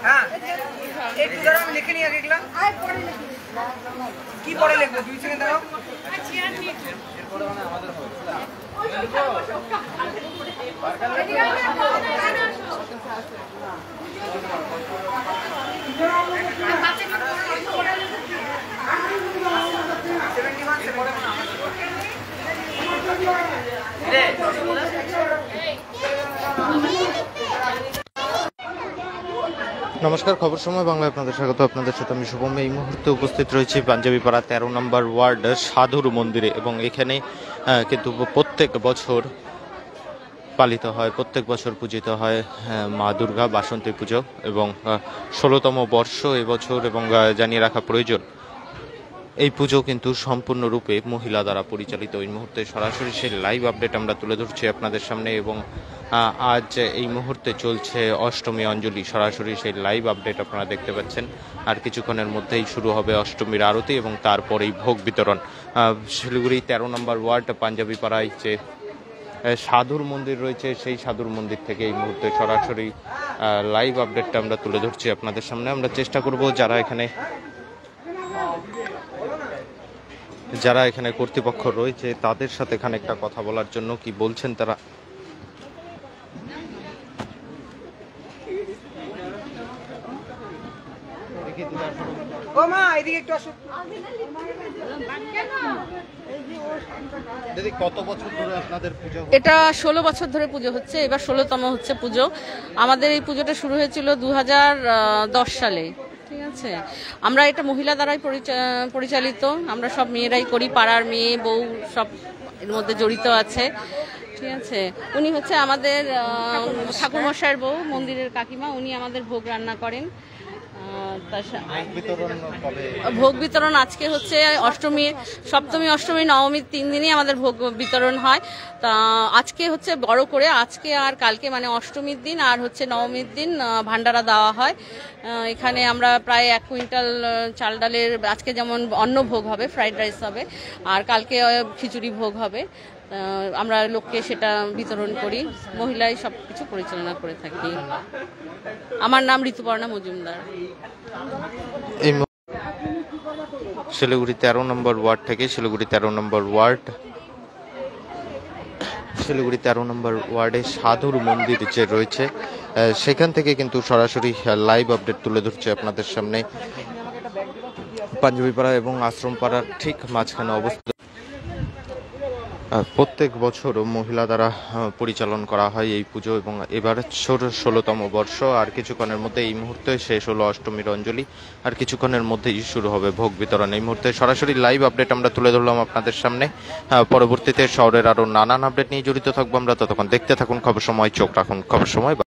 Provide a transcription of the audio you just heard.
হ্যাঁ একটু দাঁড়াও, আমি লিখে নিয়ে দেখলাম কি পরে লিখবো, 2 সেকেন্ড দাঁড়াও। নমস্কার, খবর সময় বাংলায় আপনাদের স্বাগত। আপনাদের সাথে আমি শুভম। এই মুহূর্তে উপস্থিত রয়েছি পাঞ্জাবিপাড়া 13 নম্বর ওয়ার্ড সাধুর মন্দিরে, এবং এখানে কিন্তু প্রত্যেক বছর পালিত হয়, প্রত্যেক বছর পূজিত হয় মা দুর্গা বাসন্তী পুজো, এবং 16তম বর্ষ এবছর। এবং জানিয়ে রাখা প্রয়োজন, এই পুজো কিন্তু সম্পূর্ণরূপে মহিলা দ্বারা পরিচালিত। এই মুহূর্তে সরাসরি সেই লাইভ আপডেট আমরা তুলে ধরছি আপনাদের সামনে, এবং আজ এই মুহূর্তে চলছে অষ্টমী অঞ্জলি। সরাসরি সেই লাইভ আপডেট আপনারা দেখতে পাচ্ছেন। আর কিছুক্ষণের মধ্যেই শুরু হবে অষ্টমীর আরতি এবং তারপরেই ভোগ বিতরণ। শিলিগুড়ি 13 নম্বর ওয়ার্ড পাঞ্জাবিপাড়ায় যে সাধুর মন্দির রয়েছে, সেই সাধুর মন্দির থেকে এই মুহূর্তে সরাসরি লাইভ আপডেটটা আমরা তুলে ধরছি আপনাদের সামনে। আমরা চেষ্টা করব যারা এখানে কর্তৃপক্ষ রয়েছে তাদের সাথে এখানে একটা কথা বলার জন্য, কি বলছেন তারা। ও মা এদিকে একটু আসো। দিদি, কত বছর ধরে আপনাদের পুজো? এটা 16 বছর ধরে পুজো হচ্ছে, এবার 16তম হচ্ছে পুজো। আমাদের এই পুজোটা শুরু হয়েছিল 2010 সালে। ঠিক আছে, আমরা এটা মহিলা দ্বারাই পরিচালিত। আমরা সব মেয়েরাই করি, পাড়ার মেয়ে বউ সব এর মধ্যে জড়িত আছে। ঠিক আছে, উনি হচ্ছে আমাদের ঠাকুরমশাইয়ের বউ, মন্দিরের কাকিমা, উনি আমাদের ভোগ রান্না করেন। ভোগ বিতরণ আজকে হচ্ছে অষ্টমী, সপ্তমী, অষ্টমী, নবমী 3 দিনই আমাদের ভোগ বিতরণ হয়। তা আজকে হচ্ছে বড় করে, আজকে আর কালকে মানে অষ্টমীর দিন আর হচ্ছে নবমীর দিন ভান্ডারা দেওয়া হয়। এখানে আমরা প্রায় 1 কুইন্টাল চাল ডালের, আজকে যেমন অন্ন ভোগ হবে, ফ্রাইড রাইস হবে, আর কালকে খিচুড়ি ভোগ হবে। আমরা লোককে সেটা বিতরণ করি, মহিলাই সব কিছু পরিচালনা করে থাকি। আমার নাম ঋতুপর্ণা মজুমদার। এই শিলিগুড়ি 13 নম্বর ওয়ার্ড থেকে, শিলিগুড়ি 13 নম্বর ওয়ার্ডে সাধুর মন্দির যে রয়েছে সেখান থেকে কিন্তু সরাসরি লাইভ আপডেট তুলে ধরছে আপনাদের সামনে। পাঞ্জাবিপাড়া এবং আশ্রমপাড়ার ঠিক মাঝখানে অবস্থিত। প্রত্যেক বছর মহিলা দ্বারা পরিচালন করা হয় এই পুজো, এবং এবার 16তম বর্ষ। আর কিছুক্ষণের মধ্যে, এই মুহূর্তে শেষ হলো অষ্টমীর অঞ্জলি, আর কিছুক্ষণের মধ্যেই শুরু হবে ভোগ বিতরণ। এই মুহূর্তে সরাসরি লাইভ আপডেট আমরা তুলে ধরলাম আপনাদের সামনে। পরবর্তীতে শহরের আরও নানান আপডেট নিয়ে জড়িত থাকবো আমরা। ততক্ষণ দেখতে থাকুন খবর সময়, চোখ রাখুন খবর সময়।